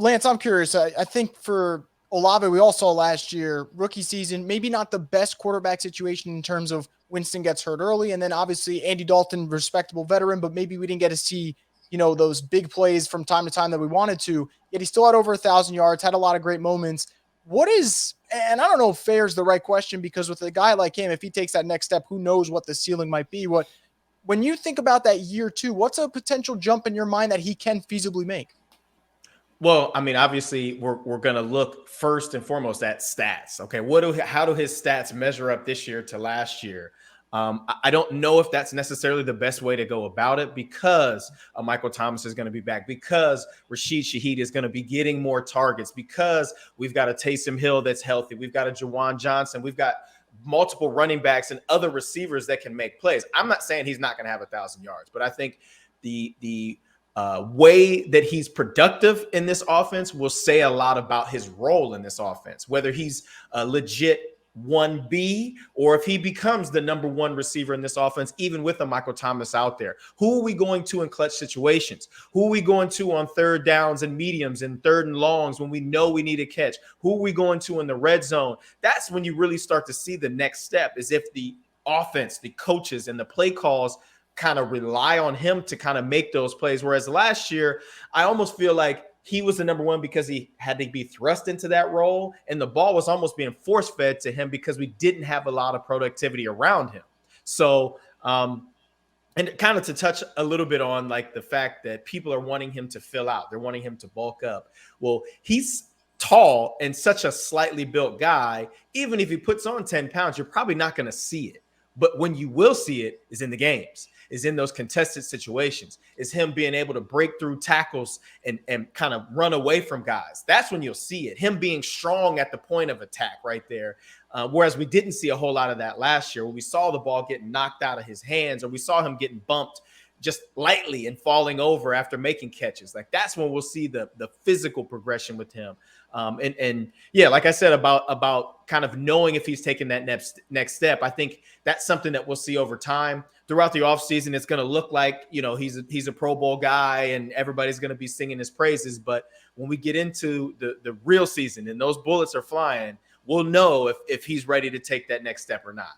Lance, I'm curious. I think for Olave, we all saw last year, rookie season, maybe not the best quarterback situation in terms of Winston gets hurt early. And then obviously Andy Dalton, respectable veteran, but maybe we didn't get to see, those big plays from time to time that we wanted to. Yet he still had over 1,000 yards, had a lot of great moments. What is, and I don't know if fair is the right question, because with a guy like him, if he takes that next step, who knows what the ceiling might be. When you think about that year two, what's a potential jump in your mind that he can feasibly make? Well, I mean, obviously, we're going to look first and foremost at stats. Okay, how do his stats measure up this year to last year? I don't know if that's necessarily the best way to go about it, because Michael Thomas is going to be back, because Rashid Shaheed is going to be getting more targets, because we've got a Taysom Hill that's healthy, we've got a Jawan Johnson, we've got multiple running backs and other receivers that can make plays. I'm not saying he's not going to have 1,000 yards, but I think the way that he's productive in this offense will say a lot about his role in this offense, whether he's a legit 1B or if he becomes the number one receiver in this offense, even with a Michael Thomas out there. Who are we going to in clutch situations? Who are we going to on third downs and mediums and third and longs when we know we need a catch? Who are we going to in the red zone? That's when you really start to see the next step, is if the offense, the coaches, and the play calls kind of rely on him to kind of make those plays. Whereas last year, I almost feel like he was the number one because he had to be thrust into that role, and the ball was almost being force fed to him because we didn't have a lot of productivity around him. So, and kind of to touch a little bit on like the fact that people are wanting him to fill out, they're wanting him to bulk up. Well, he's tall and such a slightly built guy. Even if he puts on 10 pounds, you're probably not going to see it. But when you will see it is in the games, is in those contested situations, is him being able to break through tackles and kind of run away from guys. That's when you'll see it. Him being strong at the point of attack right there. Whereas we didn't see a whole lot of that last year, when we saw the ball getting knocked out of his hands, or we saw him getting bumped just lightly and falling over after making catches. Like, that's when we'll see the physical progression with him. And yeah, like I said about kind of knowing if he's taking that next step, I think that's something that we'll see over time. Throughout the offseason, it's going to look like, he's a Pro Bowl guy and everybody's going to be singing his praises. But when we get into the real season and those bullets are flying, we'll know if he's ready to take that next step or not.